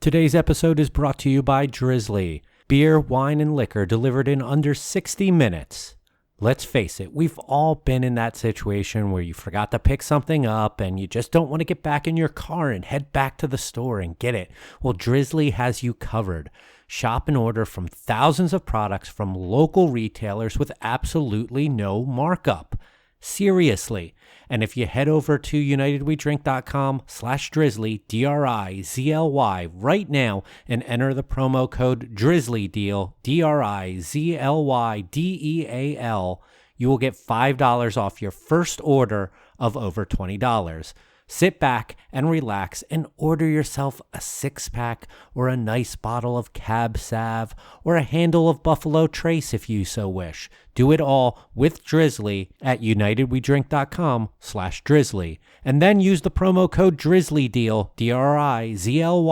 Today's episode is brought to you by Drizzly. Beer, wine, and liquor delivered in under 60 minutes. Let's face it, we've all been in that situation where you forgot to pick something up and you just don't want to get back in your car and head back to the store and get it. Well, Drizzly has you covered. Shop and order from thousands of products from local retailers with absolutely no markup. Seriously. And if you head over to unitedwedrink.com/drizzly, DRIZLY, right now and enter the promo code DrizzlyDeal, DRIZLYDEAL, you will get $5 off your first order of over $20. Sit back and relax and order yourself a 6-pack or a nice bottle of Cab Sav or a handle of Buffalo Trace if you so wish. Do it all with Drizzly at unitedwedrink.com/drizzly and then use the promo code DrizzlyDeal, DRIZLYDEAL,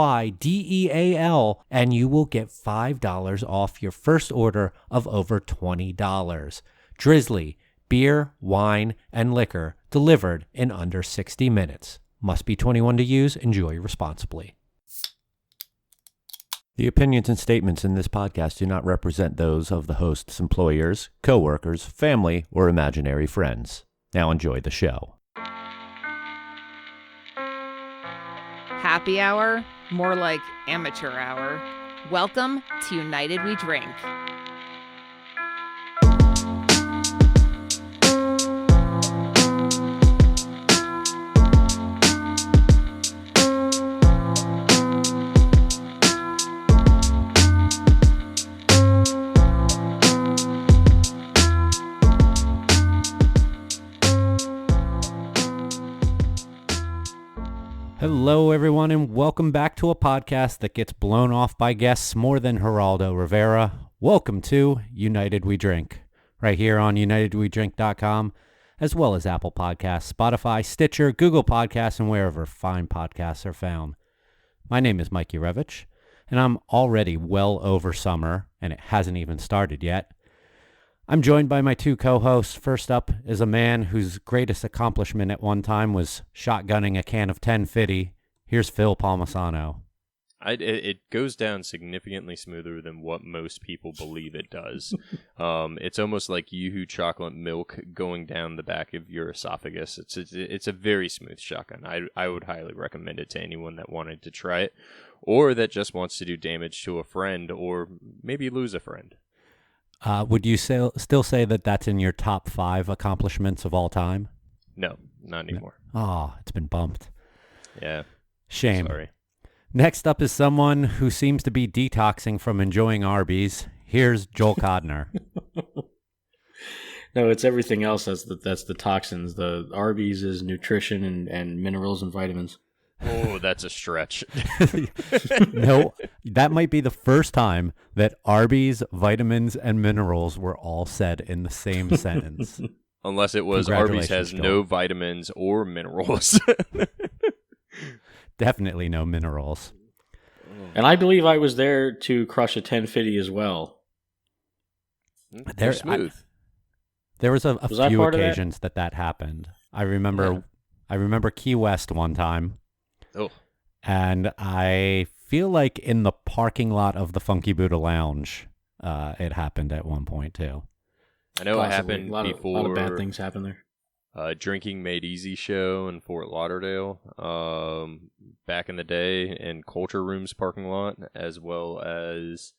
and you will get $5 off your first order of over $20. Drizzly. Beer, wine, and liquor delivered in under 60 minutes. Must be 21 to use. Enjoy responsibly. The opinions and statements in this podcast do not represent those of the host's employers, co-workers, family, or imaginary friends. Now enjoy the show. Happy hour? More like amateur hour. Welcome to United We Drink. Hello, everyone, and welcome back to a podcast that gets blown off by guests more than Geraldo Rivera. Welcome to United We Drink, right here on unitedwedrink.com, as well as Apple Podcasts, Spotify, Stitcher, Google Podcasts, and wherever fine podcasts are found. My name is Mike Urevich, and I'm already well over summer, and it hasn't even started yet. I'm joined by my two co-hosts. First up is a man whose greatest accomplishment at one time was shotgunning a can of 1050. Here's Phil Palmisano. It goes down significantly smoother than what most people believe it does. It's almost like Yoo-hoo chocolate milk going down the back of your esophagus. It's a very smooth shotgun. I would highly recommend it to anyone that wanted to try it, or that just wants to do damage to a friend, or maybe lose a friend. Would you still say that that's in your top 5 accomplishments of all time? No, not anymore. Oh, it's been bumped. Yeah. Shame. Sorry. Next up is someone who seems to be detoxing from enjoying Arby's. Here's Joel Codner. No, it's everything else that's the toxins. The Arby's is nutrition and minerals and vitamins. Oh, that's a stretch. No, that might be the first time that Arby's, vitamins, and minerals were all said in the same sentence. Unless it was Arby's has Joel. no vitamins or minerals. Definitely no minerals. And I believe I was there to crush a 1050 as well. They're smooth. There was a Was I few part of that? occasions that happened. I remember Key West one time. Oh. And I feel like in the parking lot of the Funky Buddha Lounge, it happened at one point too. I know Possibly. it happened before. A lot of bad things happen there. Drinking Made Easy show in Fort Lauderdale, back in the day, in Culture Room's parking lot, as well as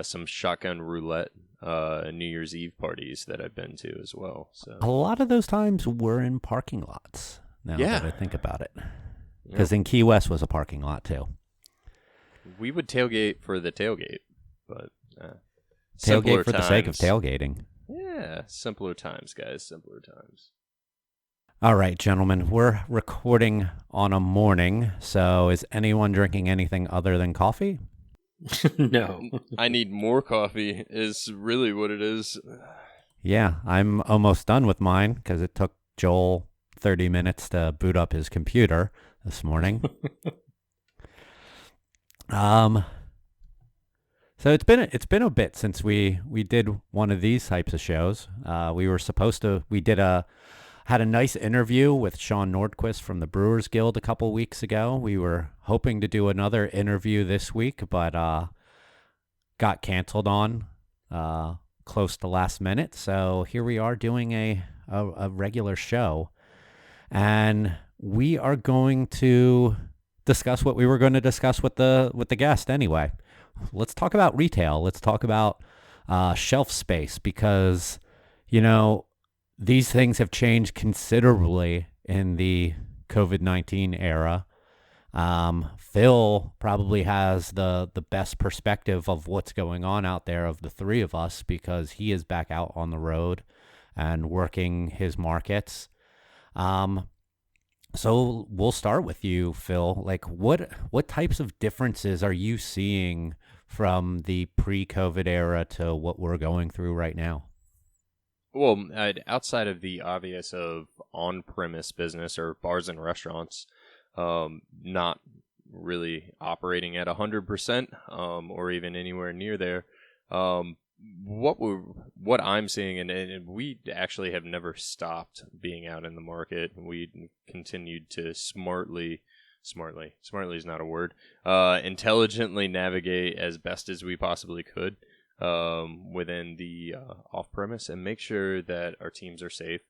some shotgun roulette New Year's Eve parties that I've been to as well. So A lot of those times were in parking lots. Now that I think about it, because in Key West was a parking lot too. We would tailgate for the tailgate, but Tailgate for the sake of tailgating. Yeah, simpler times, guys. Simpler times. All right, gentlemen, we're recording on a morning, so is anyone drinking anything other than coffee? No. I need more coffee is really what it is. Yeah, I'm almost done with mine because it took Joel 30 minutes to boot up his computer this morning. So it's been a bit since we did one of these types of shows. We did a Had a nice interview with Sean Nordquist from the Brewers Guild a couple weeks ago. We were hoping to do another interview this week, but got canceled on close to last minute. So here we are doing a regular show. And we are going to discuss what we were going to discuss with the guest anyway. Let's talk about retail. Let's talk about shelf space because, these things have changed considerably in the COVID-19 era. Phil probably has the best perspective of what's going on out there of the three of us because he is back out on the road and working his markets. So we'll start with you, Phil. Like, what types of differences are you seeing from the pre-COVID era to what we're going through right now? Well, outside of the obvious of on-premise business or bars and restaurants, not really operating at 100%, or even anywhere near there. What I'm seeing, and we actually have never stopped being out in the market. We continued to smartly is not a word, intelligently navigate as best as we possibly could within the off-premise and make sure that our teams are safe.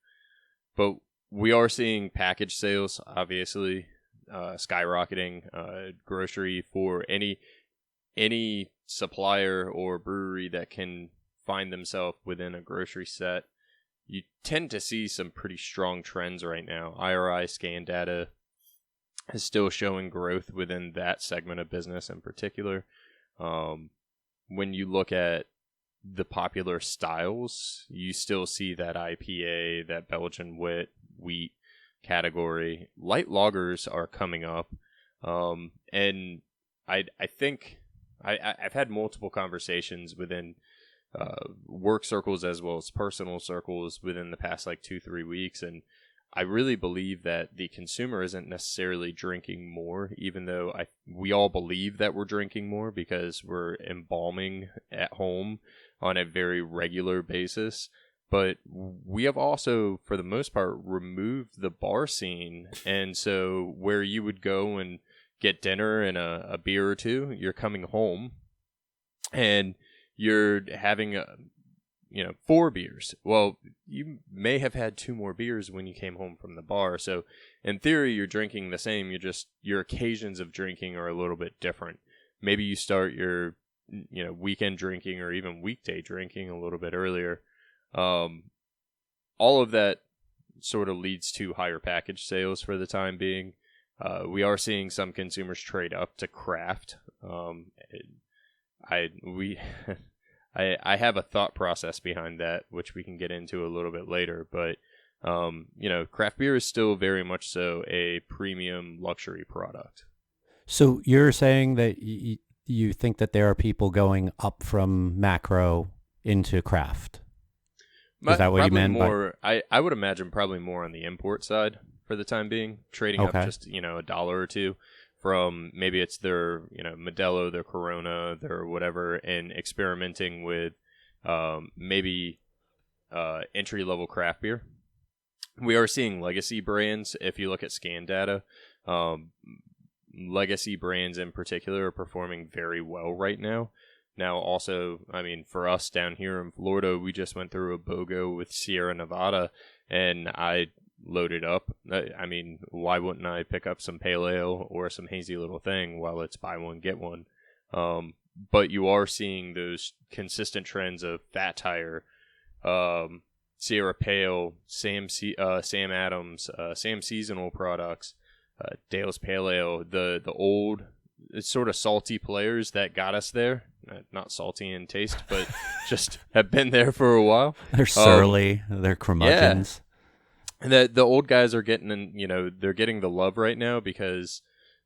But we are seeing package sales, obviously, skyrocketing. Grocery for any supplier or brewery that can find themselves within a grocery set, you tend to see some pretty strong trends right now. IRI scan data is still showing growth within that segment of business in particular. When you look at the popular styles, you still see that IPA, that Belgian wheat category. Light lagers are coming up. And I think I've had multiple conversations within work circles as well as personal circles within the past 2-3 weeks, and I really believe that the consumer isn't necessarily drinking more, even though we all believe that we're drinking more because we're embalming at home on a very regular basis. But we have also, for the most part, removed the bar scene. And so where you would go and get dinner and a beer or two, you're coming home and you're having 4 beers. Well, you may have had 2 more beers when you came home from the bar. So in theory, you're drinking the same. Your occasions of drinking are a little bit different. Maybe you start your, weekend drinking or even weekday drinking a little bit earlier. All of that sort of leads to higher package sales for the time being. We are seeing some consumers trade up to craft. I have a thought process behind that, which we can get into a little bit later. But, craft beer is still very much so a premium luxury product. So you're saying that you think that there are people going up from macro into craft? Is that what you meant? I would imagine probably more on the import side for the time being, trading up just, $1 or $2 from maybe it's their, Modelo, their Corona, their whatever, and experimenting with maybe entry-level craft beer. We are seeing legacy brands. If you look at scan data, legacy brands in particular are performing very well right now. Now, also, for us down here in Florida, we just went through a BOGO with Sierra Nevada, and I loaded up. Why wouldn't I pick up some pale ale or some hazy little thing while it's buy one, get one? But you are seeing those consistent trends of Fat Tire, Sierra Pale, Sam Adams, Sam Seasonal products, Dale's Pale Ale, the old sort of salty players that got us there. Not salty in taste, but just have been there for a while. They're surly. They're curmudgeons. Yeah. The old guys are getting, they're getting the love right now because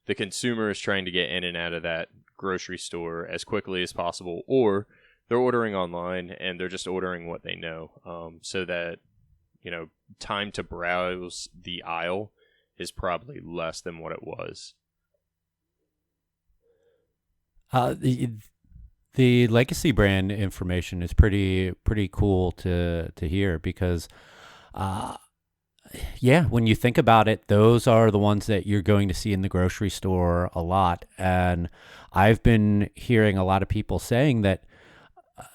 the consumer is trying to get in and out of that grocery store as quickly as possible, or they're ordering online and they're just ordering what they know, so that, time to browse the aisle is probably less than what it was. The legacy brand information is pretty cool to hear because Yeah, when you think about it, those are the ones that you're going to see in the grocery store a lot. And I've been hearing a lot of people saying that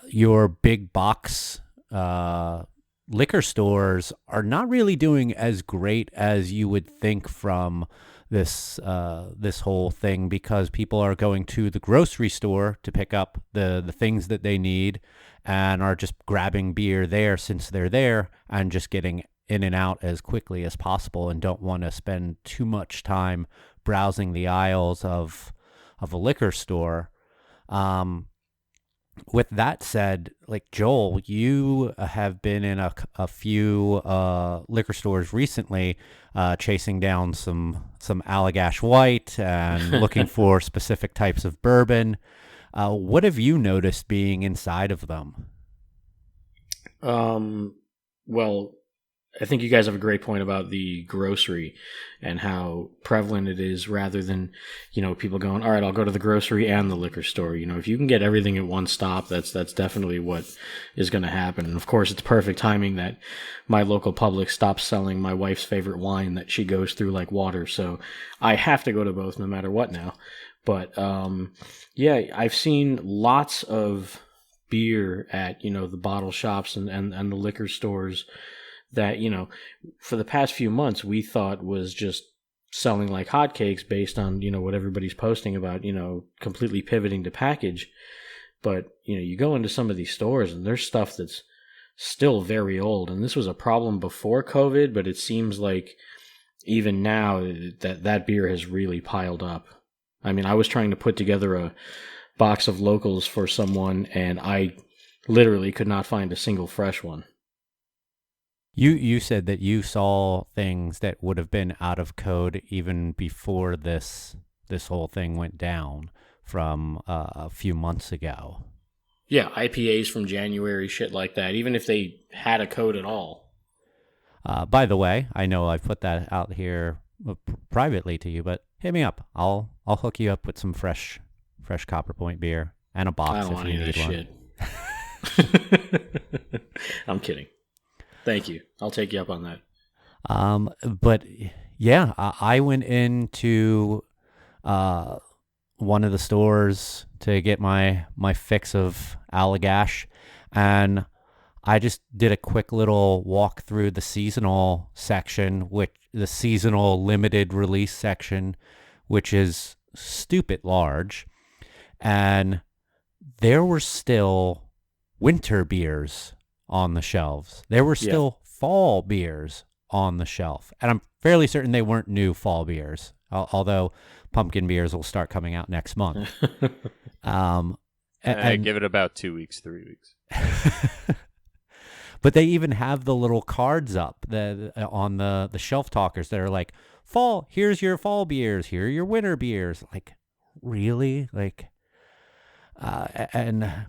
your big box liquor stores are not really doing as great as you would think from this whole thing, because people are going to the grocery store to pick up the things that they need and are just grabbing beer there since they're there and just getting in and out as quickly as possible, and don't want to spend too much time browsing the aisles of a liquor store. With that said, like Joel, you have been in a few liquor stores recently, chasing down some Allagash White and looking for specific types of bourbon. What have you noticed being inside of them? Well, I think you guys have a great point about the grocery and how prevalent it is, rather than, people going, all right, I'll go to the grocery and the liquor store. If you can get everything at one stop, that's definitely what is going to happen. And of course, it's perfect timing that my local Publix stops selling my wife's favorite wine that she goes through like water. So I have to go to both no matter what now. But yeah, I've seen lots of beer at, the bottle shops and the liquor stores that, for the past few months we thought was just selling like hotcakes based on, what everybody's posting about, completely pivoting to package. But, you go into some of these stores and there's stuff that's still very old. And this was a problem before COVID, but it seems like even now that beer has really piled up. I mean, I was trying to put together a box of locals for someone and I literally could not find a single fresh one. You said that you saw things that would have been out of code even before this whole thing went down from a few months ago. Yeah, IPAs from January, shit like that, even if they had a code at all. By the way, I know I put that out here privately to you, but hit me up. I'll hook you up with some fresh Copper Point beer and a box I don't if want you any need of that shit. I'm kidding. Thank you. I'll take you up on that. But yeah, I went into one of the stores to get my fix of Allagash, and I just did a quick little walk through the seasonal section, which the seasonal limited release section, which is stupid large, and there were still winter beers on the shelves. There were still fall beers on the shelf. And I'm fairly certain they weren't new fall beers, although pumpkin beers will start coming out next month. And give it about 2 weeks, 3 weeks. But they even have the little cards up on the shelf talkers that are like, fall, here's your fall beers, here are your winter beers. Like, really? Like, and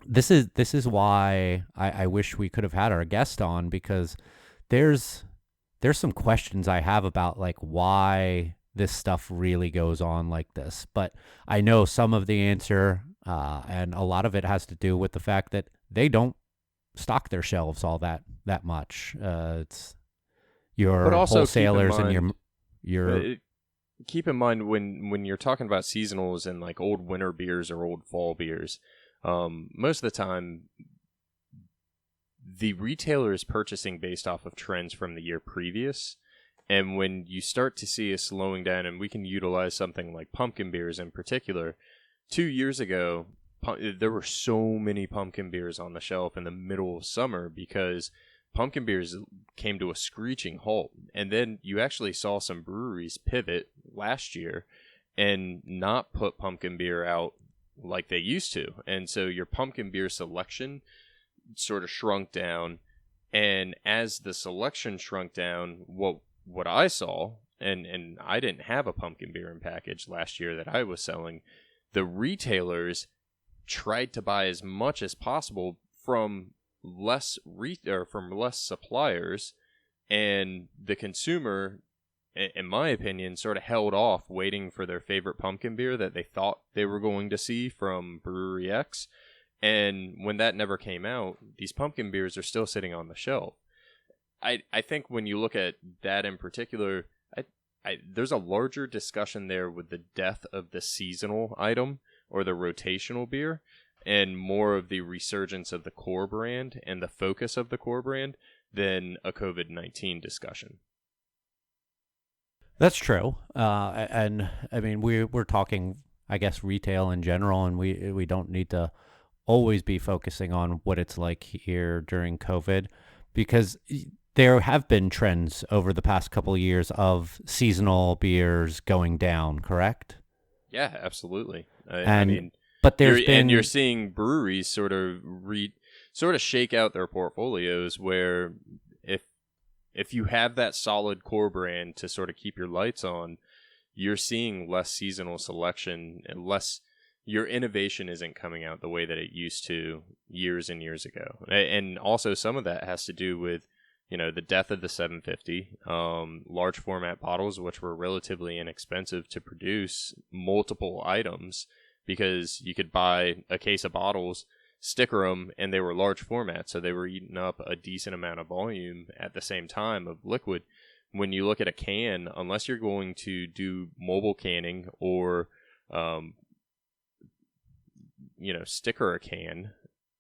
this is why I wish we could have had our guest on, because there's some questions I have about like why this stuff really goes on like this. But I know some of the answer, and a lot of it has to do with the fact that they don't stock their shelves all that much. It's your wholesalers and your keep in mind when you're talking about seasonals and like old winter beers or old fall beers, most of the time the retailer is purchasing based off of trends from the year previous. And when you start to see a slowing down, and we can utilize something like pumpkin beers in particular, 2 years ago, there were so many pumpkin beers on the shelf in the middle of summer because pumpkin beers came to a screeching halt. And then you actually saw some breweries pivot last year and not put pumpkin beer out like they used to. And so your pumpkin beer selection sort of shrunk down. And as the selection shrunk down, what I saw, and I didn't have a pumpkin beer in package last year that I was selling, the retailers tried to buy as much as possible from less suppliers, and the consumer, in my opinion, sort of held off waiting for their favorite pumpkin beer that they thought they were going to see from Brewery X. And when that never came out, these pumpkin beers are still sitting on the shelf. I think when you look at that in particular, there's a larger discussion there with the death of the seasonal item or the rotational beer, and more of the resurgence of the core brand and the focus of the core brand than a COVID-19 discussion. That's true. And I mean, we're talking, I guess, retail in general, and we don't need to always be focusing on what it's like here during COVID, because there have been trends over the past couple of years of seasonal beers going down, correct? Yeah, absolutely. I mean, but you're seeing breweries sort of shake out their portfolios, where if you have that solid core brand to sort of keep your lights on, you're seeing less seasonal selection and less. Your innovation isn't coming out the way that it used to years and years ago, and also some of that has to do with, the death of the 750, large format bottles, which were relatively inexpensive to produce multiple items, because you could buy a case of bottles, sticker them, and they were large format, so they were eating up a decent amount of volume at the same time of liquid. When you look at a can, unless you're going to do mobile canning or, sticker a can,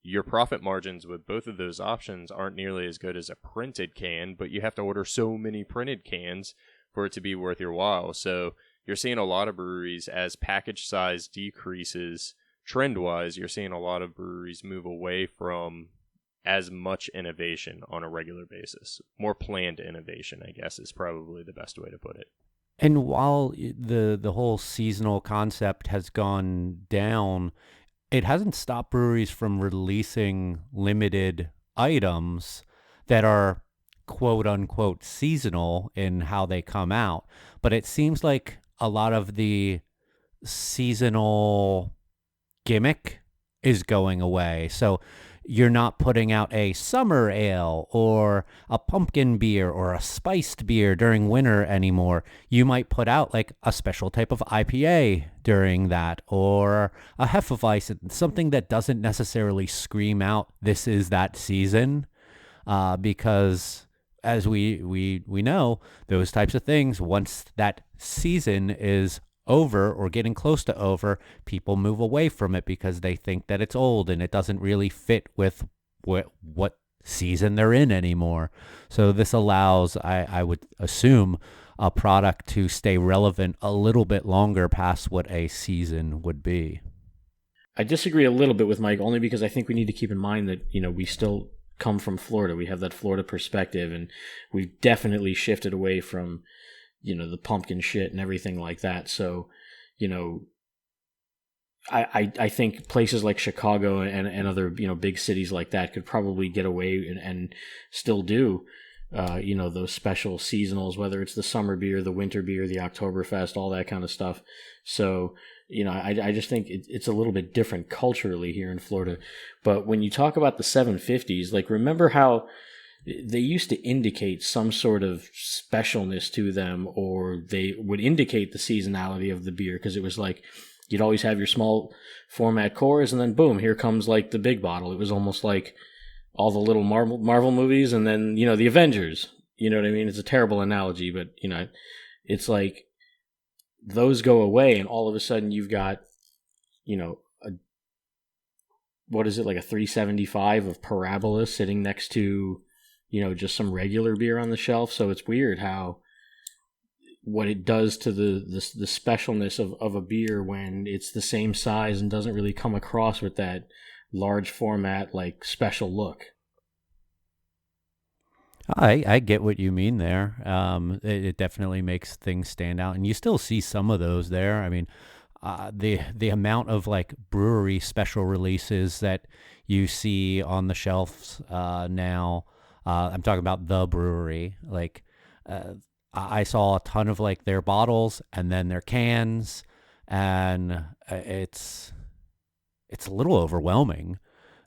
your profit margins with both of those options aren't nearly as good as a printed can, but you have to order so many printed cans for it to be worth your while. So you're seeing a lot of breweries, as package size decreases trend-wise, you're seeing a lot of breweries move away from as much innovation on a regular basis. More planned innovation, I guess, is probably the best way to put it. And while the whole seasonal concept has gone down, it hasn't stopped breweries from releasing limited items that are quote unquote seasonal in how they come out. But it seems like a lot of the seasonal gimmick is going away. So you're not putting out a summer ale or a pumpkin beer or a spiced beer during winter anymore. You might put out like a special type of IPA during that, or a Hefeweizen, something that doesn't necessarily scream out, this is that season, because as we know, those types of things, once that season is over or getting close to over, people move away from it because they think that it's old and it doesn't really fit with what season they're in anymore. So this allows, I would assume, a product to stay relevant a little bit longer past what a season would be. I disagree a little bit with Mike, only because I think we need to keep in mind that, we still come from Florida. We have that Florida perspective, and we've definitely shifted away from the pumpkin shit and everything like that. So, I think places like Chicago and other, big cities like that could probably get away and still do, those special seasonals, whether it's the summer beer, the winter beer, the Oktoberfest, all that kind of stuff. So, I just think it's a little bit different culturally here in Florida. But when you talk about the 750s, like, remember how they used to indicate some sort of specialness to them, or they would indicate the seasonality of the beer, because it was like you'd always have your small format cores, and then boom, here comes like the big bottle. It was almost like all the little Marvel movies, and then the Avengers. You know what I mean? It's a terrible analogy, but it's like those go away, and all of a sudden you've got what is it, like a 375 of Parabola sitting next to just some regular beer on the shelf. So it's weird what it does to the specialness of a beer when it's the same size and doesn't really come across with that large format, like, special look. I get what you mean there. It definitely makes things stand out, and you still see some of those there. I mean, the amount of like brewery special releases that you see on the shelves now. I'm talking about the brewery. Like, I saw a ton of like their bottles and then their cans, and it's a little overwhelming.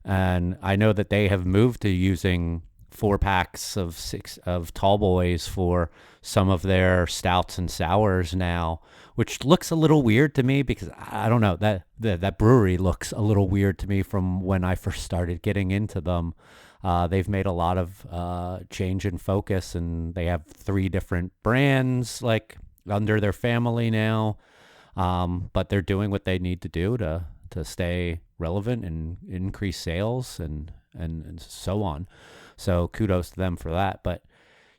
And I know that they have moved to using 4-packs of tall boys for some of their stouts and sours now, which looks a little weird to me, because I don't know, that brewery looks a little weird to me from when I first started getting into them. They've made a lot of change in focus, and they have 3 different brands like under their family now. But they're doing what they need to do to stay relevant and increase sales and so on. So kudos to them for that. But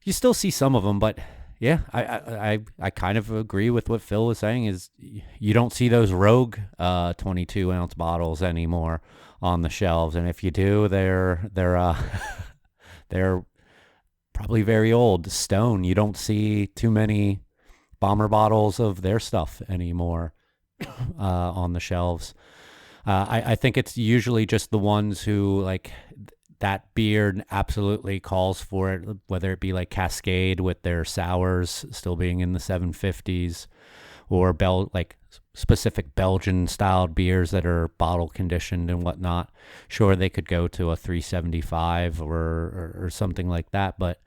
you still see some of them. But yeah, I kind of agree with what Phil was saying. Is you don't see those Rogue 22-ounce bottles anymore on the shelves, and if you do, they're they're probably very old. Stone. You don't see too many bomber bottles of their stuff anymore on the shelves. I think it's usually just the ones who like that beer absolutely calls for it, whether it be like Cascade with their sours still being in the 750s, or like specific Belgian styled beers that are bottle conditioned and whatnot. Sure, they could go to a 375 or something like that, but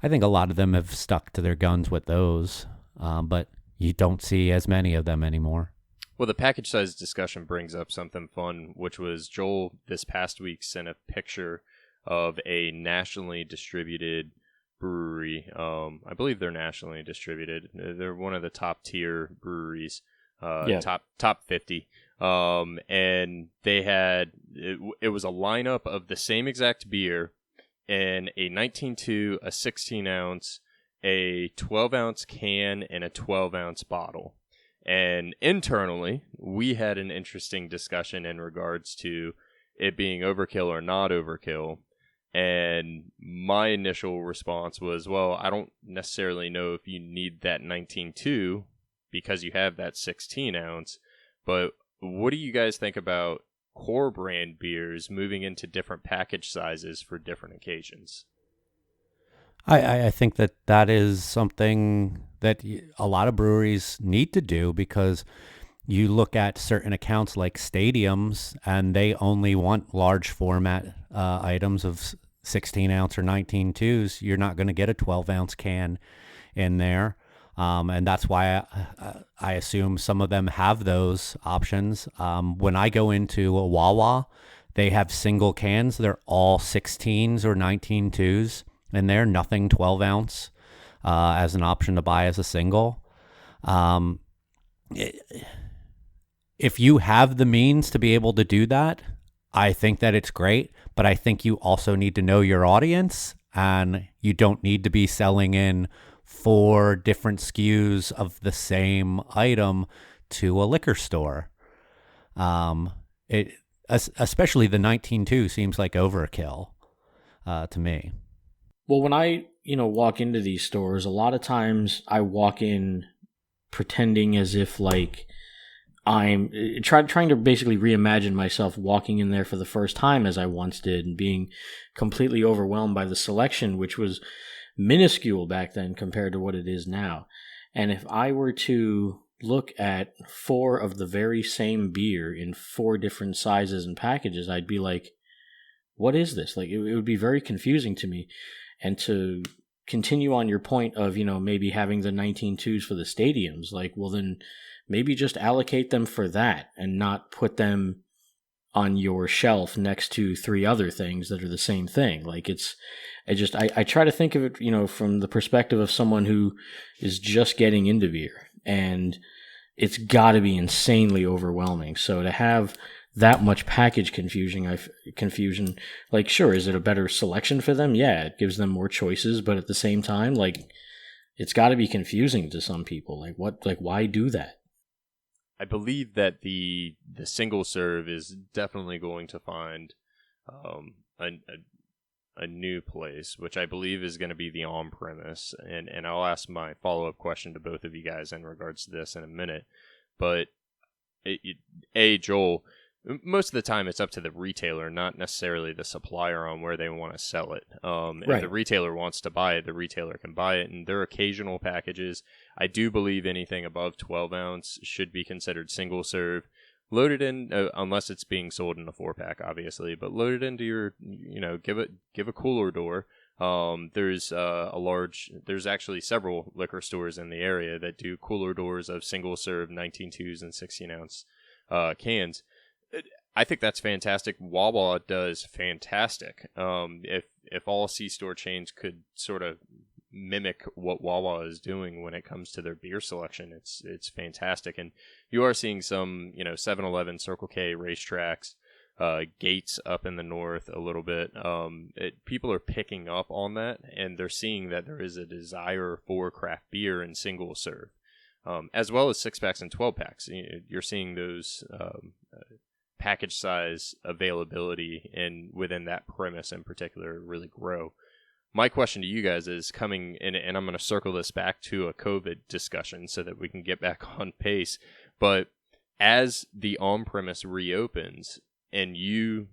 I think a lot of them have stuck to their guns with those. But you don't see as many of them anymore. Well, the package size discussion brings up something fun, which was Joel this past week sent a picture of a nationally distributed brewery. I believe they're nationally distributed. They're one of the top tier breweries, top 50. And they had, it was a lineup of the same exact beer in a 19.2, a 16 ounce, a 12-ounce can, and a 12-ounce bottle. And internally, we had an interesting discussion in regards to it being overkill or not overkill. And my initial response was, well, I don't necessarily know if you need that 19.2 because you have that 16-ounce. But what do you guys think about core brand beers moving into different package sizes for different occasions? I think that is something that a lot of breweries need to do, because you look at certain accounts like stadiums and they only want large format items of 16 ounce or 19.2s. You're not going to get a 12-ounce can in there. And that's why I assume some of them have those options. When I go into a Wawa, they have single cans. They're all 16s or 19.2s. In there, nothing 12 ounce as an option to buy as a single. If you have the means to be able to do that, I think that it's great, but I think you also need to know your audience, and you don't need to be selling in 4 different SKUs of the same item to a liquor store. Especially the 19.2 seems like overkill to me. Well, when I, walk into these stores, a lot of times I walk in pretending as if like I'm trying to basically reimagine myself walking in there for the first time as I once did, and being completely overwhelmed by the selection, which was minuscule back then compared to what it is now. And if I were to look at 4 of the very same beer in 4 different sizes and packages, I'd be like, what is this? Like, it would be very confusing to me. And to continue on your point of, maybe having the 19.2s for the stadiums, like, well, then maybe just allocate them for that and not put them on your shelf next to 3 other things that are the same thing. Like, I try to think of it, from the perspective of someone who is just getting into beer, and it's got to be insanely overwhelming. So to have that much package confusion, like, sure, is it a better selection for them? Yeah, it gives them more choices, but at the same time, like, it's got to be confusing to some people. Like, why do that? I believe that the single serve is definitely going to find a new place, which I believe is going to be the on-premise. And I'll ask my follow-up question to both of you guys in regards to this in a minute. But, Joel, most of the time it's up to the retailer, not necessarily the supplier, on where they want to sell it. Right. If the retailer wants to buy it, the retailer can buy it. And their occasional packages, I do believe anything above 12 ounce should be considered single serve. Loaded in, unless it's being sold in a 4-pack, obviously, but loaded into your, give a cooler door. There's actually several liquor stores in the area that do cooler doors of single serve 19.2s and 16 ounce cans. I think that's fantastic. Wawa does fantastic. If all C-store chains could sort of mimic what Wawa is doing when it comes to their beer selection, it's fantastic. And you are seeing some, 7-Eleven, Circle K racetracks, Gates up in the north a little bit. People are picking up on that, and they're seeing that there is a desire for craft beer in single serve, as well as 6-packs and 12-packs. You're seeing those package size availability and within that premise in particular really grow. My question to you guys is coming in, and I'm going to circle this back to a COVID discussion so that we can get back on pace. But as the on-premise reopens and you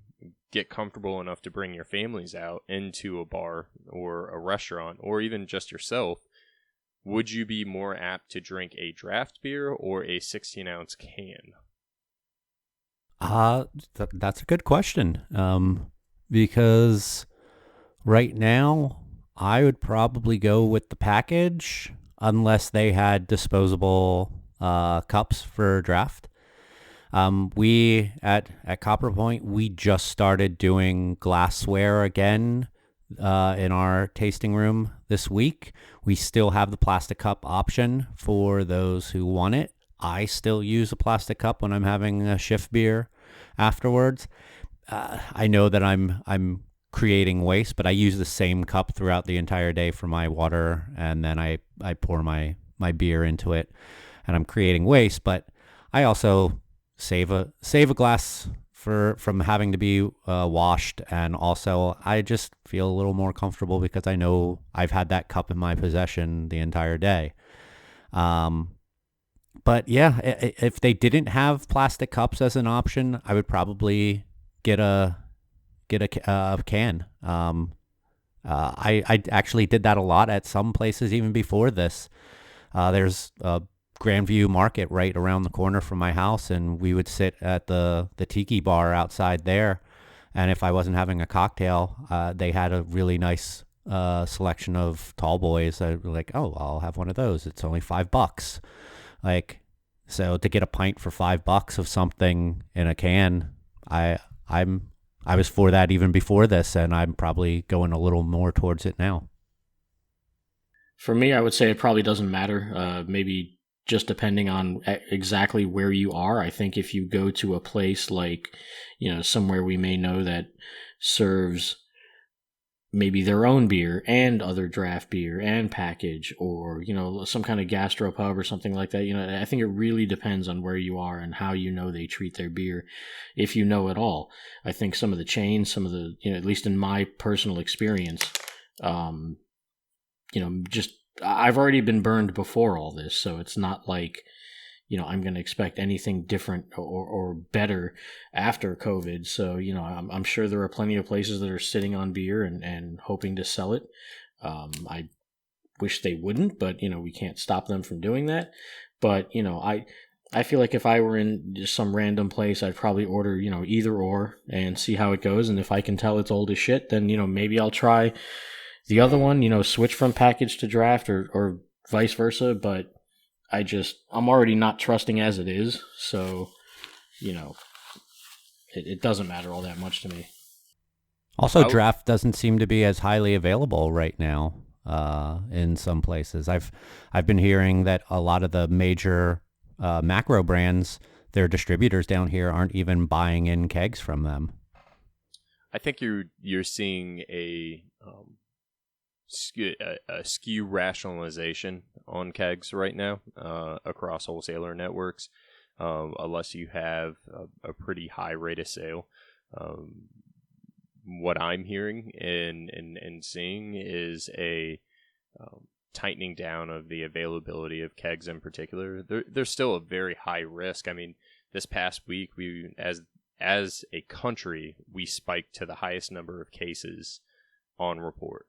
get comfortable enough to bring your families out into a bar or a restaurant or even just yourself, would you be more apt to drink a draft beer or a 16-ounce can? That's a good question. Because right now, I would probably go with the package unless they had disposable cups for draft. We at Copper Point, we just started doing glassware again in our tasting room this week. We still have the plastic cup option for those who want it. I still use a plastic cup when I'm having a shift beer afterwards. I know that I'm creating waste, but I use the same cup throughout the entire day for my water, and then I pour my beer into it, and I'm creating waste. But I also save a glass from having to be washed, and also I just feel a little more comfortable because I know I've had that cup in my possession the entire day. But yeah, if they didn't have plastic cups as an option, I would probably get a can. I actually did that a lot at some places even before this. There's a Grandview Market right around the corner from my house, and we would sit at the tiki bar outside there. And if I wasn't having a cocktail, they had a really nice selection of tall boys. I'd be like, oh, I'll have one of those. It's only $5. So to get a pint for $5 of something in a can, I was for that even before this, and I'm probably going a little more towards it now. For me, I would say it probably doesn't matter. Maybe just depending on exactly where you are. I think if you go to a place like, somewhere we may know that serves maybe their own beer and other draft beer and package, or, some kind of gastro pub or something like that. I think it really depends on where you are and how they treat their beer, if you know at all. I think some of the chains, some of the, at least in my personal experience, I've already been burned before all this, so it's not like, I'm going to expect anything different or better after COVID. So, I'm sure there are plenty of places that are sitting on beer and hoping to sell it. I wish they wouldn't, but, we can't stop them from doing that. But, I feel like if I were in just some random place, I'd probably order, either or and see how it goes. And if I can tell it's old as shit, then, maybe I'll try the other one, switch from package to draft or vice versa. But I'm already not trusting as it is. So, it doesn't matter all that much to me. Also, draft doesn't seem to be as highly available right now in some places. I've been hearing that a lot of the major macro brands, their distributors down here aren't even buying in kegs from them. I think you're seeing a SKU rationalization on kegs right now across wholesaler networks, unless you have a pretty high rate of sale. What I'm hearing and seeing is a tightening down of the availability of kegs in particular. There's still a very high risk. I mean, this past week, we as a country, we spiked to the highest number of cases on report.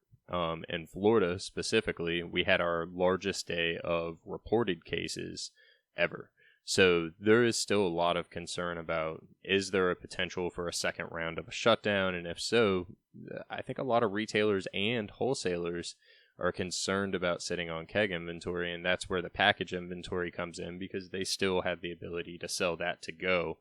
In Florida specifically, we had our largest day of reported cases ever. So there is still a lot of concern about, is there a potential for a second round of a shutdown? And if so, I think a lot of retailers and wholesalers are concerned about sitting on keg inventory, and that's where the package inventory comes in, because they still have the ability to sell that to go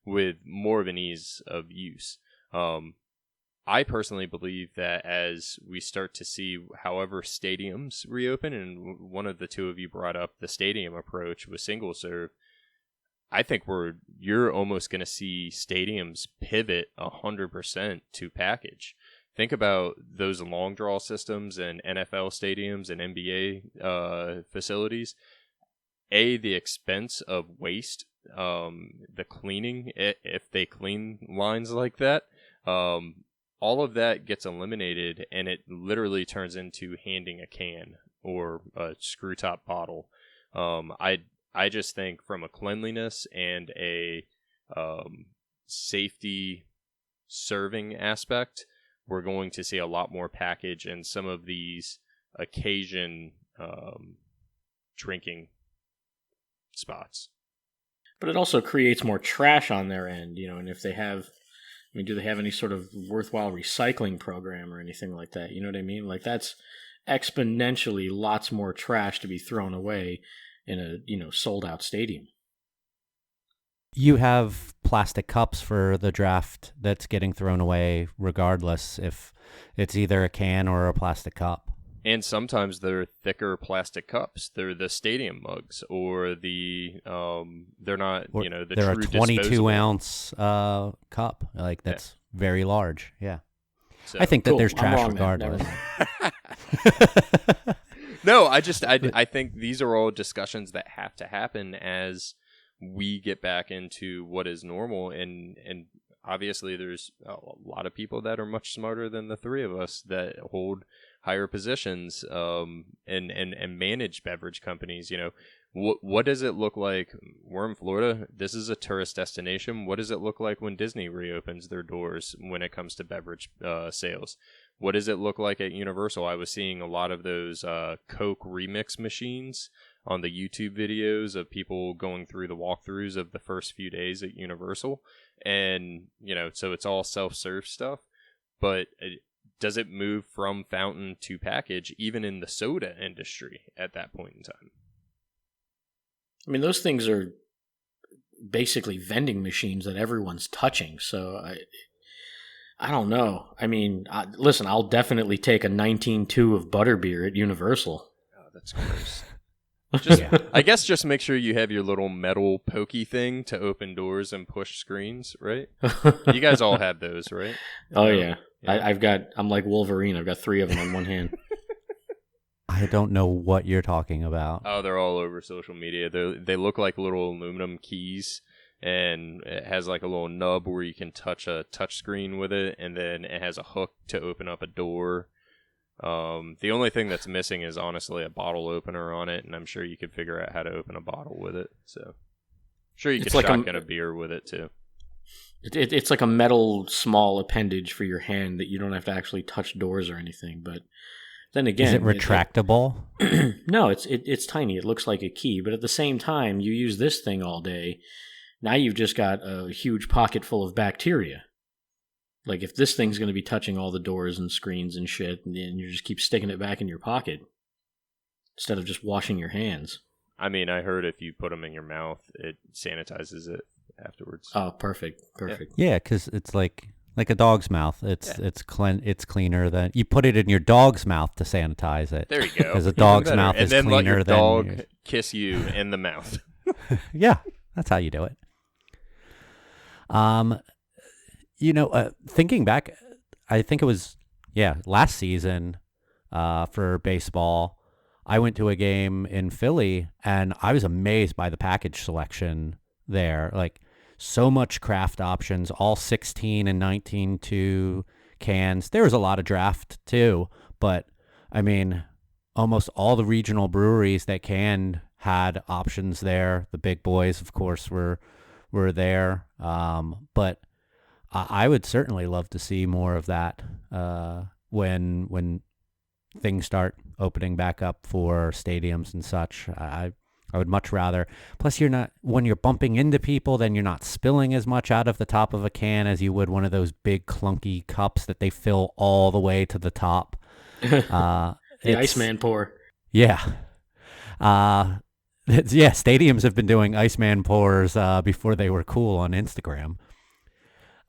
with more of an ease of use. I personally believe that as we start to see, however, stadiums reopen, and one of the two of you brought up the stadium approach with single serve, I think you're almost going to see stadiums pivot 100% to package. Think about those long draw systems and NFL stadiums and NBA facilities. The expense of waste, the cleaning, if they clean lines like that, all of that gets eliminated, and it literally turns into handing a can or a screw top bottle. I just think from a cleanliness and a safety serving aspect, we're going to see a lot more package and some of these occasion drinking spots. But it also creates more trash on their end, and if they have, do they have any sort of worthwhile recycling program or anything like that? You know what I mean? Like, that's exponentially lots more trash to be thrown away in a sold out stadium. You have plastic cups for the draft that's getting thrown away regardless if it's either a can or a plastic cup. And sometimes they're thicker plastic cups. They're the stadium mugs, or they're not, the they're true a 22 disposable. ounce cup. Like, that's very large. Yeah. So, I think that Cool. there's I'm trash wrong, man. regardless. No, I think these are all discussions that have to happen as we get back into what is normal, and obviously there's a lot of people that are much smarter than the three of us that hold higher positions and manage beverage companies. What does it look like? We're in Florida. This is a tourist destination. What does it look like when Disney reopens their doors when it comes to beverage sales? What does it look like at Universal? I was seeing a lot of those Coke remix machines on the YouTube videos of people going through the walkthroughs of the first few days at Universal. And, so it's all self-serve stuff. But does it move from fountain to package, even in the soda industry at that point in time? I mean, those things are basically vending machines that everyone's touching. So I don't know. I mean, listen, I'll definitely take a 19.2 of butterbeer at Universal. Oh, that's gross. I guess just make sure you have your little metal pokey thing to open doors and push screens, right? You guys all have those, right? Oh, yeah. I'm like Wolverine. I've got 3 of them on one hand. I don't know what you're talking about. Oh, they're all over social media. They look like little aluminum keys, and it has like a little nub where you can touch a touch screen with it, and then it has a hook to open up a door. The only thing that's missing is honestly a bottle opener on it, and I'm sure you could figure out how to open a bottle with it. So, I'm sure you could shotgun a beer with it too. It's like a metal small appendage for your hand that you don't have to actually touch doors or anything. But then again, is it retractable? No, it's tiny. It looks like a key, but at the same time, you use this thing all day. Now you've just got a huge pocket full of bacteria. Like, if this thing's going to be touching all the doors and screens and shit, and you just keep sticking it back in your pocket instead of just washing your hands. I mean, I heard if you put them in your mouth, it sanitizes it afterwards. Oh, perfect. Yeah, because it's like a dog's mouth. It's cleaner than you put it in your dog's mouth to sanitize it. There you go. Because a dog's mouth is cleaner cleaner let your than dog kiss you in the mouth. Yeah, that's how you do it. Thinking back, I think it was last season for baseball. I went to a game in Philly, and I was amazed by the package selection there. Like, so much craft options, all 16 and 19.2 cans. There was a lot of draft too, but I mean, almost all the regional breweries that canned had options there. The big boys, of course, were there. But I would certainly love to see more of that when things start opening back up for stadiums and such. I would much rather. Plus, when you're bumping into people, then you're not spilling as much out of the top of a can as you would one of those big clunky cups that they fill all the way to the top. The Iceman pour. Yeah. Yeah, stadiums have been doing Iceman pours before they were cool on Instagram.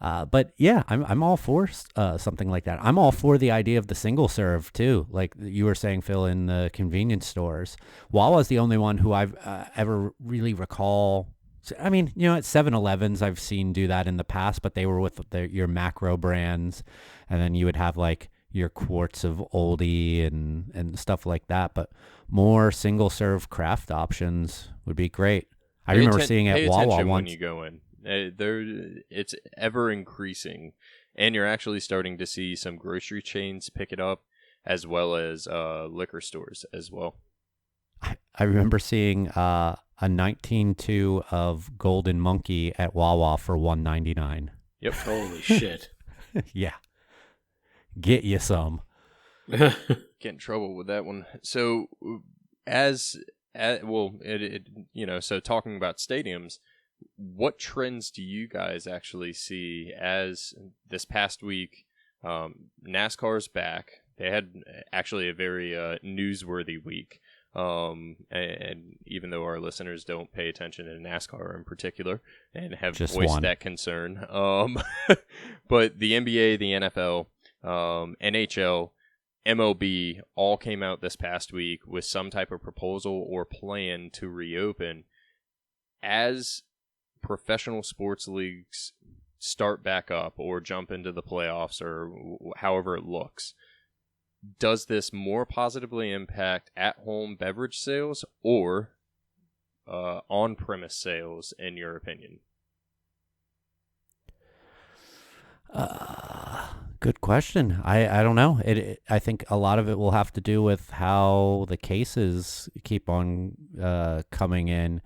But yeah, I'm all for something like that. I'm all for the idea of the single serve too. Like you were saying, Phil, in the convenience stores, Wawa's the only one who I've ever really recall. I mean, at 7-Elevens, I've seen do that in the past, but they were with your macro brands, and then you would have like your quarts of oldie and stuff like that. But more single serve craft options would be great. I remember seeing at Wawa once once. when you go in. It's ever increasing, and you're actually starting to see some grocery chains pick it up, as well as liquor stores as well. I remember seeing a 19.2 of Golden Monkey at Wawa for $1.99. Yep. Holy shit. Yeah. Get you some. Get in trouble with that one. So, so talking about stadiums, what trends do you guys actually see as this past week? NASCAR's back. They had actually a very newsworthy week. And even though our listeners don't pay attention to NASCAR in particular and have Just voiced one. that concern, but the NBA, the NFL, NHL, MLB all came out this past week with some type of proposal or plan to reopen. As professional sports leagues start back up or jump into the playoffs or however it looks, does this more positively impact at-home beverage sales or on-premise sales, in your opinion? Good question. I don't know. I think a lot of it will have to do with how the cases keep on coming in.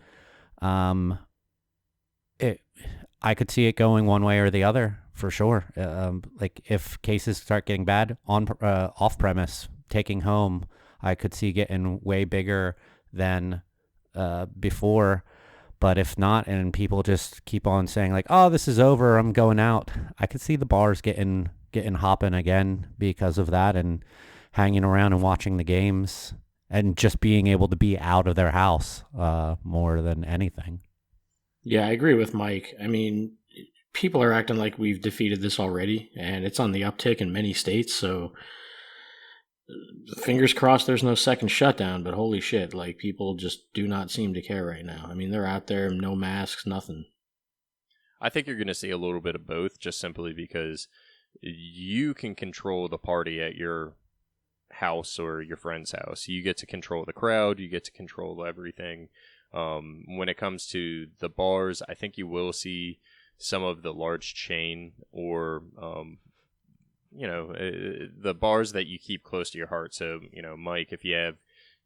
I could see it going one way or the other for sure. Like if cases start getting bad on off premise, taking home, I could see getting way bigger than before. But if not, and people just keep on saying like, "Oh, this is over, I'm going out," I could see the bars getting hopping again because of that, and hanging around and watching the games, and just being able to be out of their house more than anything. Yeah, I agree with Mike. I mean, people are acting like we've defeated this already, and it's on the uptick in many states, so fingers crossed there's no second shutdown, but holy shit, like people just do not seem to care right now. I mean, they're out there, no masks, nothing. I think you're going to see a little bit of both, just simply because you can control the party at your house or your friend's house. You get to control the crowd, you get to control everything. When it comes to the bars, I think you will see some of the large chain or, the bars that you keep close to your heart. So, Mike, if you have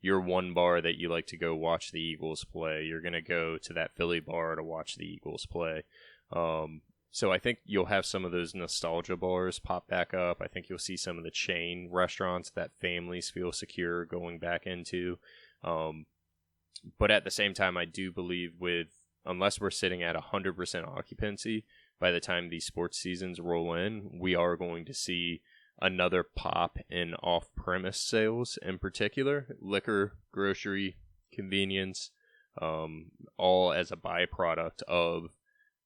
your one bar that you like to go watch the Eagles play, you're going to go to that Philly bar to watch the Eagles play. So I think you'll have some of those nostalgia bars pop back up. I think you'll see some of the chain restaurants that families feel secure going back into. But at the same time, I do believe unless we're sitting at 100% occupancy, by the time these sports seasons roll in, we are going to see another pop in off-premise sales, in particular, liquor, grocery, convenience, all as a byproduct of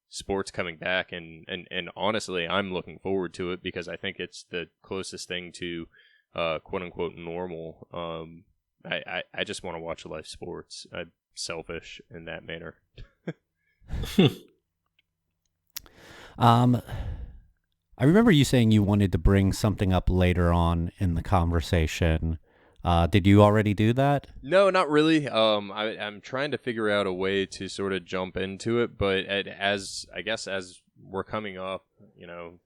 sports coming back. And honestly, I'm looking forward to it because I think it's the closest thing to quote-unquote normal. I just want to watch live sports. I'm selfish in that manner. I remember you saying you wanted to bring something up later on in the conversation. Did you already do that? No, not really. I'm trying to figure out a way to sort of jump into it, but as we're coming up,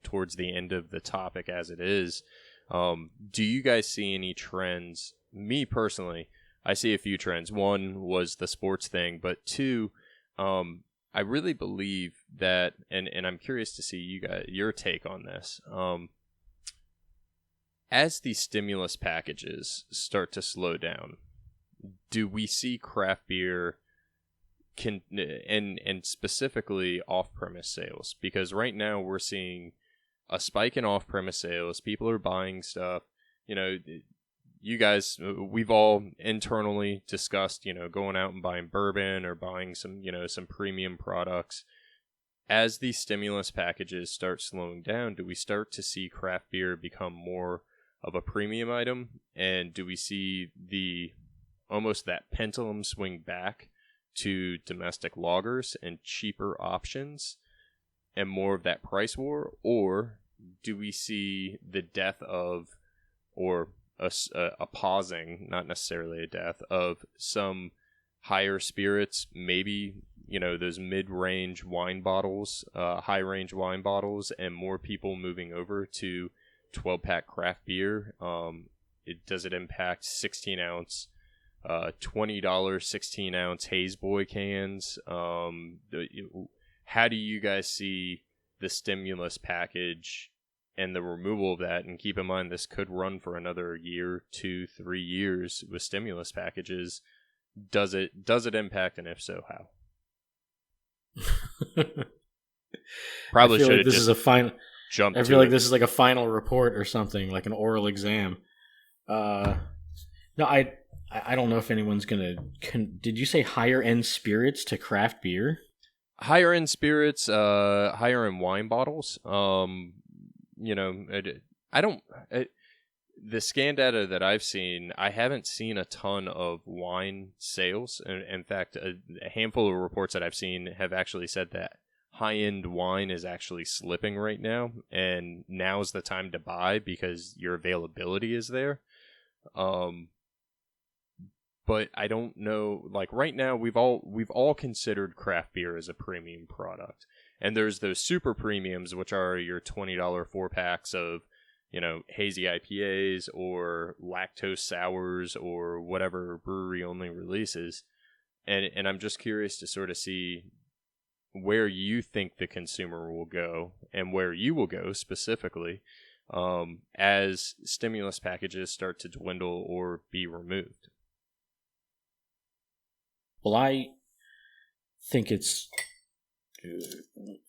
towards the end of the topic as it is, do you guys see any trends? Me personally, I see a few trends. One was the sports thing, but two, I really believe that, and I'm curious to see your take on this. As the stimulus packages start to slow down, do we see craft beer and specifically off-premise sales? Because right now we're seeing a spike in off-premise sales. People are buying stuff. you guys, we've all internally discussed, going out and buying bourbon or buying some, some premium products. As these stimulus packages start slowing down, do we start to see craft beer become more of a premium item? And do we see almost that pendulum swing back to domestic lagers and cheaper options and more of that price war? Or do we see the death of, or a pausing, not necessarily a death, of some higher spirits, maybe, those mid-range wine bottles, high-range wine bottles, and more people moving over to 12-pack craft beer? Does it impact 16-ounce, $20 16-ounce Haze Boy cans? How do you guys see the stimulus package and the removal of that? And keep in mind, this could run for another year, 2, 3 years with stimulus packages. Does it impact, and if so, how? Probably should have this is a final jumped. I feel like this is like a final report or something, like an oral exam. No, I don't know if anyone's gonna. Did you say higher end spirits to craft beer? Higher end spirits, higher end wine bottles. The scan data that I've seen, I haven't seen a ton of wine sales. In fact, a handful of reports that I've seen have actually said that high-end wine is actually slipping right now, and now's the time to buy because your availability is there. But I don't know, like right now we've all considered craft beer as a premium product. And there's those super premiums, which are your $20 4-packs of, hazy IPAs or lactose sours or whatever brewery only releases. And I'm just curious to sort of see where you think the consumer will go and where you will go specifically as stimulus packages start to dwindle or be removed. Well, I think it's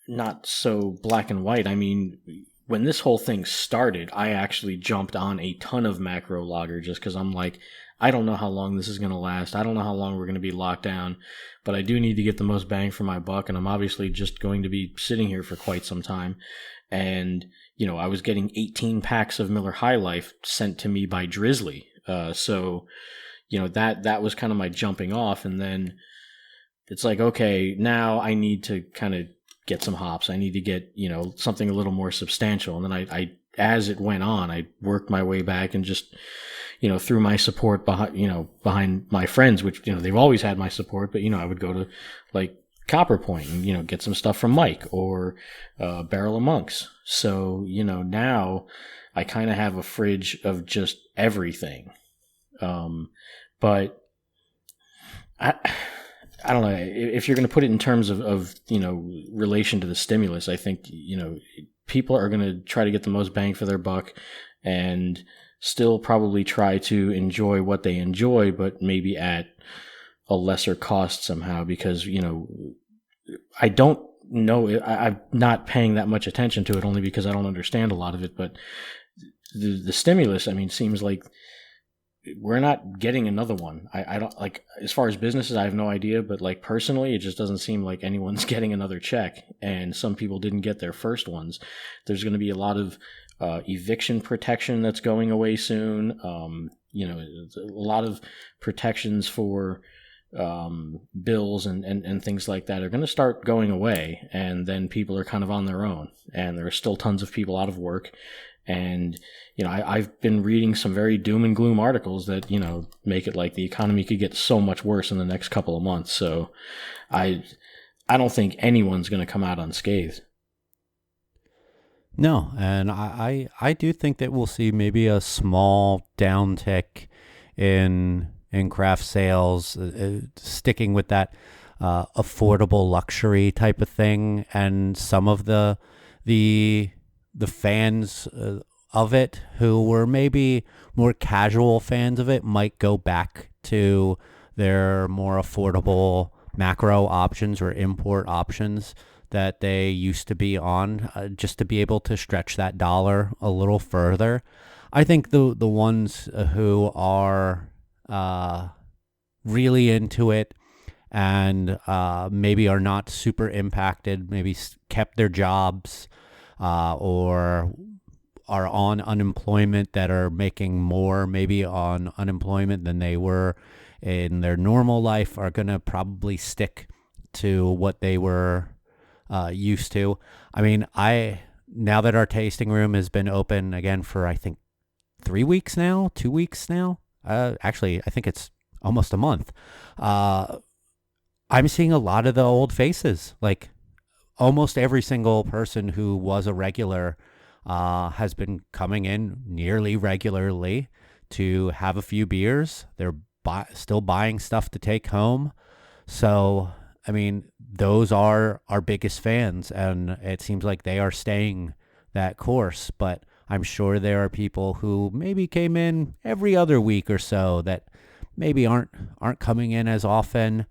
not so black and white. I mean, when this whole thing started, I actually jumped on a ton of macro lager just because I'm like, I don't know how long this is going to last. I don't know how long we're going to be locked down, but I do need to get the most bang for my buck, and I'm obviously just going to be sitting here for quite some time. And, I was getting 18 packs of Miller High Life sent to me by Drizzly. So, that was kind of my jumping off. And then it's like, okay, now I need to kind of get some hops. I need to get, something a little more substantial. And then I as it went on, I worked my way back and just, through my support behind my friends, which, they've always had my support, but, I would go to like Copper Point and, get some stuff from Mike or Barrel of Monks. So, now I kind of have a fridge of just everything. But I don't know if you're going to put it in terms of relation to the stimulus. I think people are going to try to get the most bang for their buck and still probably try to enjoy what they enjoy, but maybe at a lesser cost somehow. Because I don't know. I'm not paying that much attention to it only because I don't understand a lot of it. But the stimulus, I mean, seems like we're not getting another one. I don't like, as far as businesses, I have no idea, but like personally, it just doesn't seem like anyone's getting another check, and some people didn't get their first ones. There's going to be a lot of eviction protection that's going away soon. A lot of protections for bills and things like that are going to start going away, and then people are kind of on their own, and there are still tons of people out of work. And, I've been reading some very doom and gloom articles that, make it like the economy could get so much worse in the next couple of months. So I don't think anyone's going to come out unscathed. No, and I do think that we'll see maybe a small downtick in craft sales, sticking with that affordable luxury type of thing, and some of the fans of it who were maybe more casual fans of it might go back to their more affordable macro options or import options that they used to be on, just to be able to stretch that dollar a little further. I think the ones who are really into it and maybe are not super impacted, maybe kept their jobs or are on unemployment, that are making more maybe on unemployment than they were in their normal life, are going to probably stick to what they were used to. I mean, now that our tasting room has been open again for, I think, 3 weeks now, 2 weeks now. Actually, I think it's almost a month. I'm seeing a lot of the old faces. Like almost every single person who was a regular has been coming in nearly regularly to have a few beers. They're still buying stuff to take home. So, I mean, those are our biggest fans, and it seems like they are staying that course. But I'm sure there are people who maybe came in every other week or so that maybe aren't coming in as often.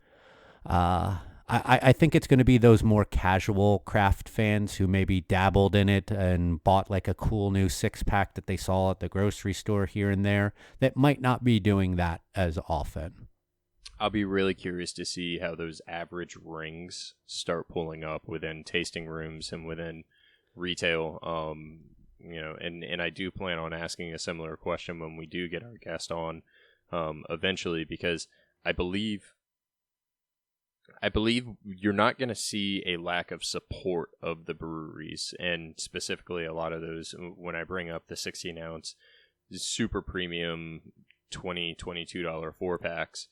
I think it's going to be those more casual craft fans who maybe dabbled in it and bought like a cool new 6-pack that they saw at the grocery store here and there that might not be doing that as often. I'll be really curious to see how those average rings start pulling up within tasting rooms and within retail. And I do plan on asking a similar question when we do get our guest on eventually, because I believe you're not going to see a lack of support of the breweries, and specifically a lot of those, when I bring up the 16-ounce super premium $22 4-packs,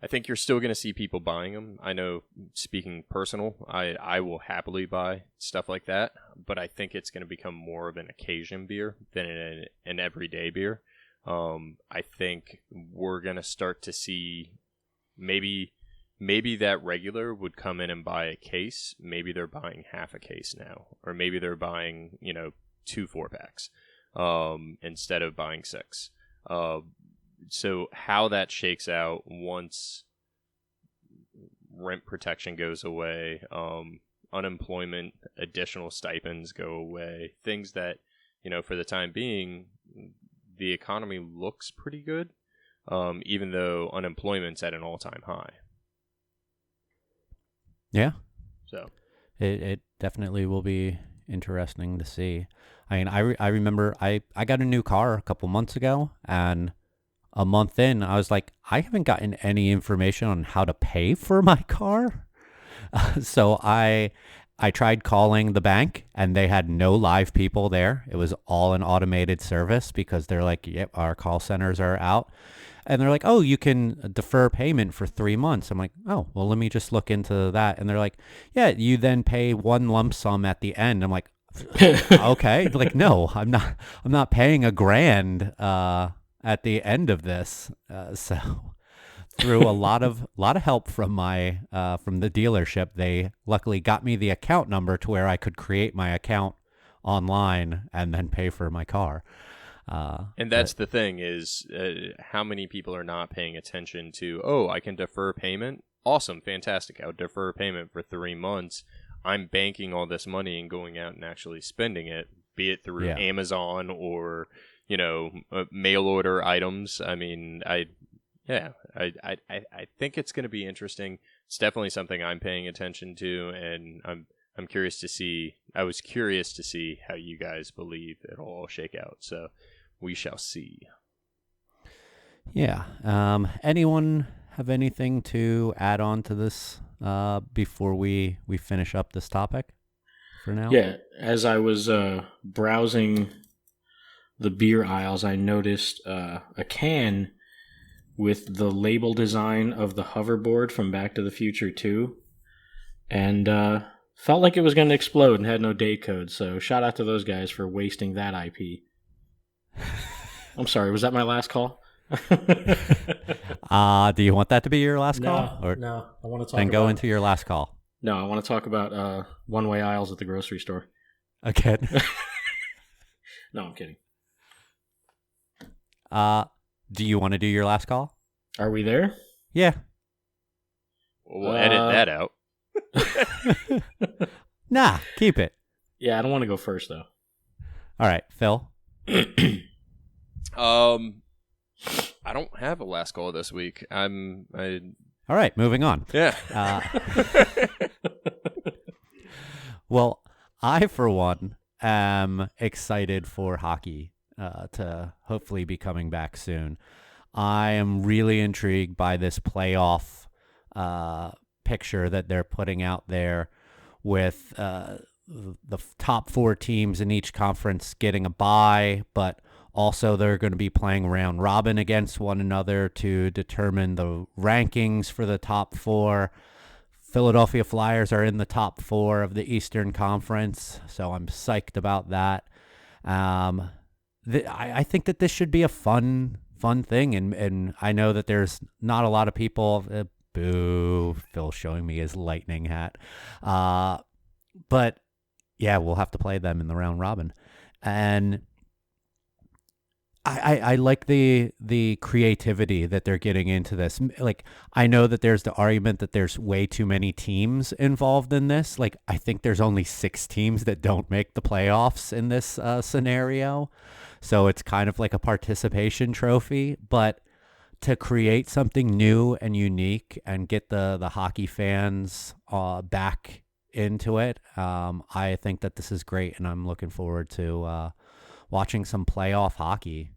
I think you're still going to see people buying them. I know, speaking personal, I will happily buy stuff like that, but I think it's going to become more of an occasion beer than an everyday beer. I think we're going to start to see maybe that regular would come in and buy a case. Maybe they're buying half a case now, or maybe they're buying 2 4-packs instead of buying 6. So how that shakes out once rent protection goes away, unemployment, additional stipends go away, things that, for the time being, the economy looks pretty good, even though unemployment's at an all-time high. Yeah. So it definitely will be interesting to see. I mean, I remember I got a new car a couple months ago, and a month in, I was like, I haven't gotten any information on how to pay for my car. So I tried calling the bank, and they had no live people there. It was all an automated service because they're like, yep, our call centers are out. And they're like, oh, you can defer payment for 3 months. I'm like, oh, well, let me just look into that. And they're like, yeah, you then pay one lump sum at the end. I'm like, okay. Like, no, I'm not paying $1,000 at the end of this. So through a lot of help from from the dealership, they luckily got me the account number to where I could create my account online and then pay for my car. And that's the thing is, how many people are not paying attention to, oh, I can defer payment? Awesome, fantastic. I'll defer payment for 3 months. I'm banking all this money and going out and actually spending it, be it through Amazon or, mail order items. I mean, I think it's going to be interesting. It's definitely something I'm paying attention to, and I'm curious to see. I was curious to see how you guys believe it'll all shake out. So we shall see. Yeah. Anyone have anything to add on to this before we finish up this topic for now? Yeah. As I was browsing the beer aisles, I noticed a can with the label design of the hoverboard from Back to the Future 2, and felt like it was going to explode and had no date code. So shout out to those guys for wasting that IP. I'm sorry, was that my last call? Do you want that to be your last call? No, I want to talk. Then go into your last call. No, I want to talk about one-way aisles at the grocery store. Again? No, I'm kidding. Do you want to do your last call? Are we there? Yeah. We'll edit that out. Nah, keep it. Yeah, I don't want to go first, though. All right, Phil, I don't have a last call this week. All right, moving on. Yeah. Well, I, for one, am excited for hockey to hopefully be coming back soon. I am really intrigued by this playoff picture that they're putting out there with the top 4 teams in each conference getting a bye, but also they're going to be playing round robin against one another to determine the rankings for the top 4. Philadelphia Flyers are in the top 4 of the Eastern Conference, so I'm psyched about that. I think that this should be a fun thing, and I know that there's not a lot of people. Boo! Phil's showing me his Lightning hat, but yeah, we'll have to play them in the round robin, and I like the creativity that they're getting into this. Like, I know that there's the argument that there's way too many teams involved in this. Like, I think there's only 6 teams that don't make the playoffs in this scenario. So it's kind of like a participation trophy. But to create something new and unique and get the hockey fans back into it, I think that this is great. And I'm looking forward to watching some playoff hockey.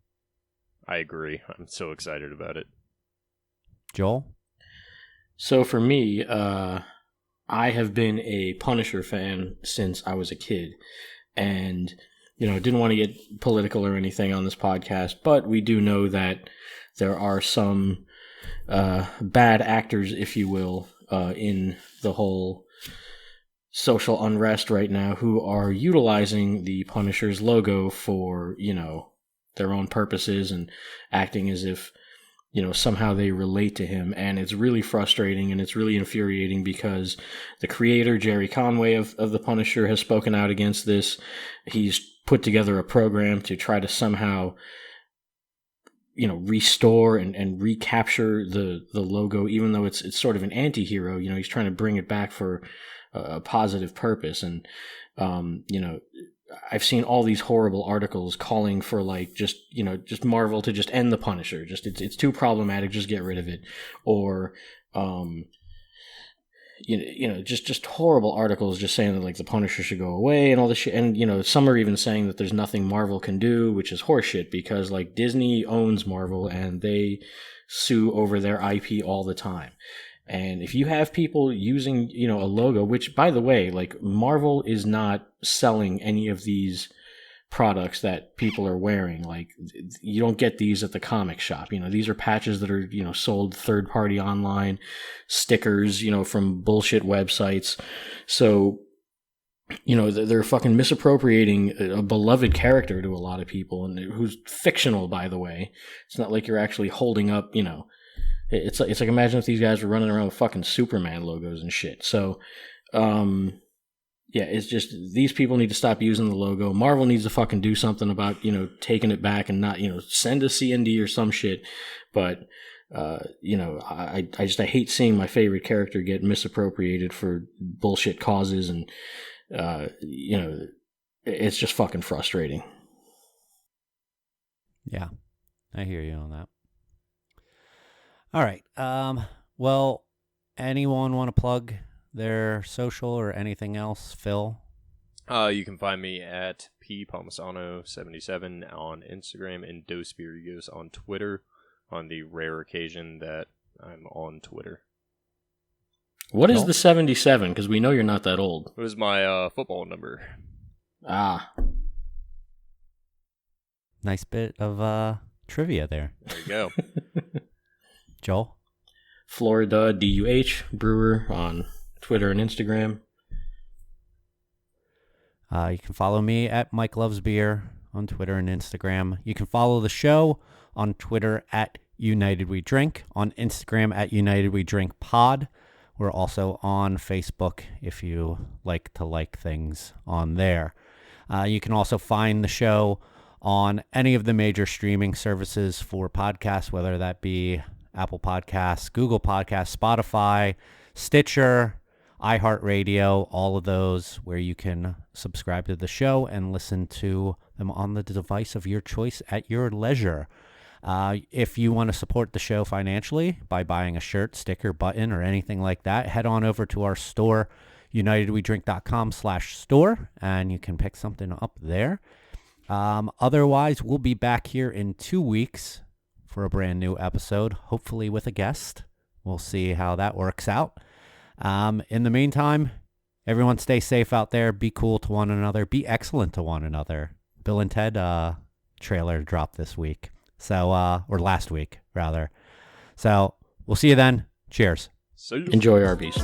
I agree. I'm so excited about it. Joel? So for me, I have been a Punisher fan since I was a kid. And, didn't want to get political or anything on this podcast, but we do know that there are some bad actors, if you will, in the whole social unrest right now who are utilizing the Punisher's logo for, their own purposes and acting as if, somehow they relate to him. And it's really frustrating and it's really infuriating because the creator, Jerry Conway of the Punisher, has spoken out against this. He's put together a program to try to somehow, restore and recapture the logo, even though it's sort of an anti-hero. He's trying to bring it back for a positive purpose. And, I've seen all these horrible articles calling for just Marvel to just end the Punisher. Just it's too problematic. Just get rid of it. Or, just horrible articles just saying that the Punisher should go away and all this shit. And, some are even saying that there's nothing Marvel can do, which is horseshit because Disney owns Marvel and they sue over their IP all the time. And if you have people using, a logo, which, by the way, Marvel is not selling any of these products that people are wearing. You don't get these at the comic shop. These are patches that are, sold third party online, stickers, from bullshit websites. So, they're fucking misappropriating a beloved character to a lot of people, and who's fictional, by the way. It's not like you're actually holding up, It's like imagine if these guys were running around with fucking Superman logos and shit. So, it's just these people need to stop using the logo. Marvel needs to fucking do something about taking it back and not send a CND or some shit. But I hate seeing my favorite character get misappropriated for bullshit causes, and it's just fucking frustrating. Yeah, I hear you on that. All right. Well, anyone want to plug their social or anything else? Phil? You can find me at ppalmisano77 on Instagram and Dos Virgos on Twitter, on the rare occasion that I'm on Twitter. What is the 77? Because we know you're not that old. It was my football number. Ah. Nice bit of trivia there. There you go. Joel? Florida DUH Brewer on Twitter and Instagram. You can follow me at Mike Loves Beer on Twitter and Instagram. You can follow the show on Twitter at United We Drink, on Instagram at United We Drink Pod. We're also on Facebook if you like to like things on there. You can also find the show on any of the major streaming services for podcasts, whether that be Apple Podcasts, Google Podcasts, Spotify, Stitcher, iHeartRadio, all of those where you can subscribe to the show and listen to them on the device of your choice at your leisure. If you want to support the show financially by buying a shirt, sticker, button, or anything like that, head on over to our store, unitedwedrink.com/store, and you can pick something up there. Otherwise, we'll be back here in 2 weeks for a brand new episode, hopefully with a guest. We'll see how that works out. In the meantime, everyone stay safe out there. Be cool to one another. Be excellent to one another. Bill and Ted trailer dropped this week. So, or last week, rather. So, we'll see you then. Cheers. See you. Enjoy Arby's.